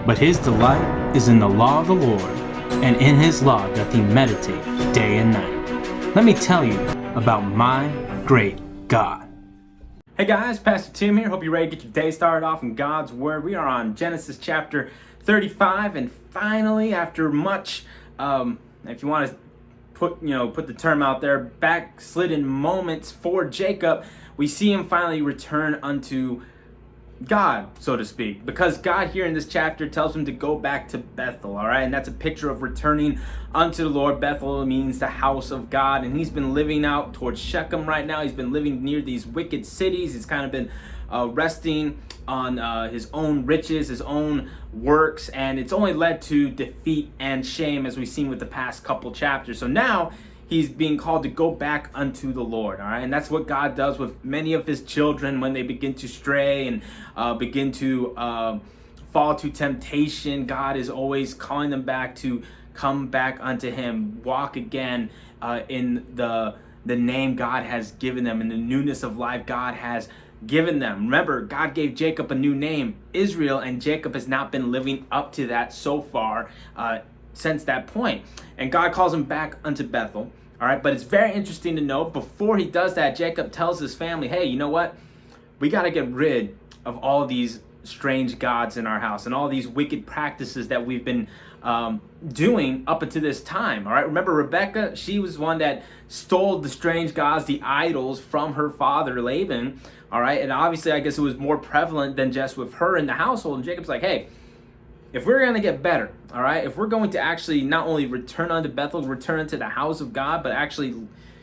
But his delight is in the law of the Lord, and in his law doth he meditate day and night. Let me tell you about my great God. Hey guys, Pastor Tim here. Hope you're ready to get your day started off in God's Word. We are on Genesis chapter 35, and finally, after much, if you want to put the term out there, backslidden moments for Jacob, we see him finally return unto God, so to speak, because God here in this chapter tells him to go back to Bethel, all right? And that's a picture of returning unto the Lord. Bethel means the house of God, and he's been living out towards Shechem right now. He's been living near these wicked cities. He's kind of been resting on his own riches, his own works, and it's only led to defeat and shame, as we've seen with the past couple chapters. So now he's being called to go back unto the Lord, all right? And that's what God does with many of his children when they begin to stray and begin to fall to temptation. God is always calling them back to come back unto him, walk again in the name God has given them, in the newness of life God has given them. Remember, God gave Jacob a new name, Israel, and Jacob has not been living up to that so far since that point. And God calls him back unto Bethel. All right, but it's very interesting to note, before he does that, Jacob tells his family, hey, you know what? We got to get rid of all these strange gods in our house and all these wicked practices that we've been doing up until this time. All right, remember Rebecca? She was one that stole the strange gods, the idols, from her father Laban. All right, and obviously I guess it was more prevalent than just with her in the household. And Jacob's like, hey, if we're going to get better, all right, if we're going to actually not only return unto Bethel, return unto the house of God, but actually,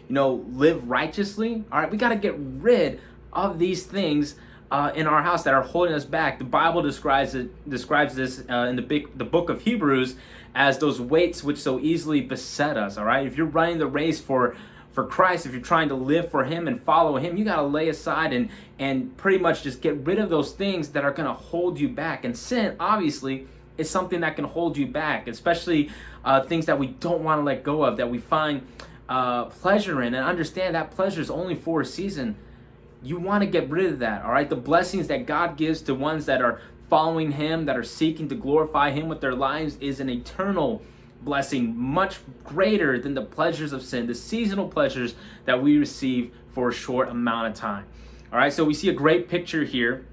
live righteously, all right, we got to get rid of these things in our house that are holding us back. The Bible describes this in the book of Hebrews as those weights which so easily beset us, all right? If you're running the race for Christ, if you're trying to live for him and follow him, you got to lay aside and pretty much just get rid of those things that are going to hold you back. And sin, obviously, is something that can hold you back, especially things that we don't want to let go of, that we find pleasure in, and understand that pleasure is only for a season. You want to get rid of that, all right? The blessings that God gives to ones that are following him, that are seeking to glorify him with their lives, is an eternal blessing, much greater than the pleasures of sin, the seasonal pleasures that we receive for a short amount of time. All right, so we see a great picture here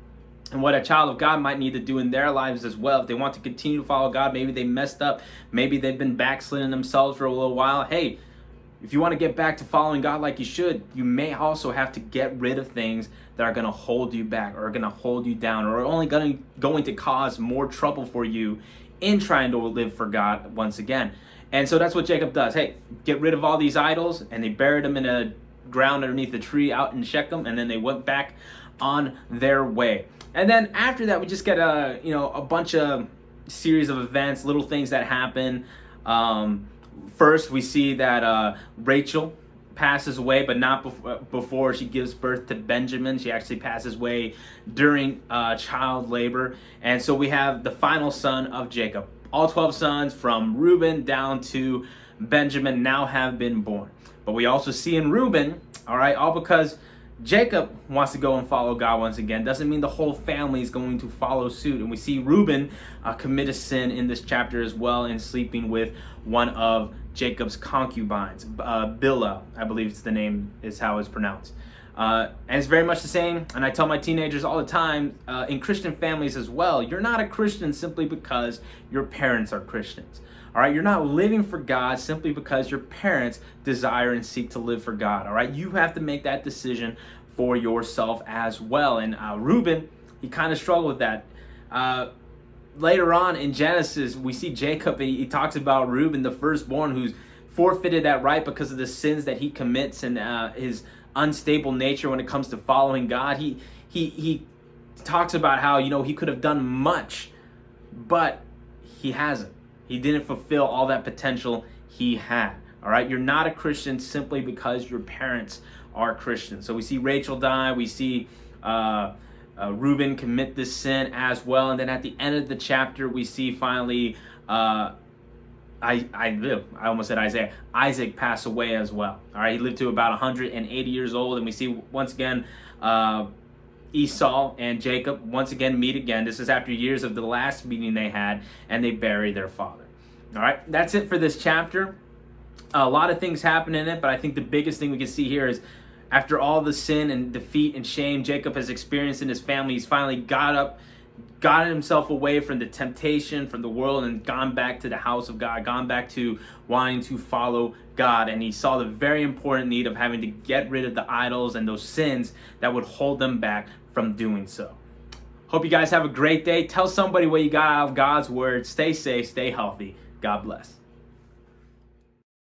and what a child of God might need to do in their lives as well. If they want to continue to follow God, maybe they messed up, maybe they've been backsliding themselves for a little while. Hey, if you want to get back to following God like you should, you may also have to get rid of things that are going to hold you back, or are going to hold you down, or are only going to cause more trouble for you in trying to live for God once again. And so that's what Jacob does. Hey, get rid of all these idols, and they buried them in a ground underneath a tree out in Shechem, and then they went back on their way. And then after that, we just get a bunch of series of events, little things that happen. First, we see that Rachel passes away, but not before she gives birth to Benjamin. She actually passes away during child labor. And so we have the final son of Jacob. All 12 sons from Reuben down to Benjamin now have been born. But we also see in Reuben, all right, all because Jacob wants to go and follow God once again, doesn't mean the whole family is going to follow suit. And we see Reuben commit a sin in this chapter as well, in sleeping with one of Jacob's concubines, Bilhah, I believe it's the name is how it's pronounced. And it's very much the same, and I tell my teenagers all the time, in Christian families as well, you're not a Christian simply because your parents are Christians. All right, you're not living for God simply because your parents desire and seek to live for God. All right, you have to make that decision for yourself as well. And Reuben, he kind of struggled with that. Later on in Genesis, we see Jacob, he talks about Reuben, the firstborn, who's forfeited that right because of the sins that he commits and his unstable nature when it comes to following God. He talks about how, he could have done much, but he hasn't. He didn't fulfill all that potential he had. All right, you're not a Christian simply because your parents are Christians. So we see Rachel die. We see Reuben commit this sin as well. And then at the end of the chapter, we see finally, I almost said Isaiah, Isaac pass away as well. All right, he lived to about 180 years old. And we see once again Esau and Jacob once again meet again. This is after years of the last meeting they had, and they bury their father. All right, that's it for this chapter. A lot of things happen in it, but I think the biggest thing we can see here is after all the sin and defeat and shame Jacob has experienced in his family, he's finally got himself away from the temptation, from the world, and gone back to the house of God, gone back to wanting to follow God. And he saw the very important need of having to get rid of the idols and those sins that would hold them back from doing so. Hope you guys have a great day. Tell somebody what you got out of God's word. Stay safe, stay healthy. God bless.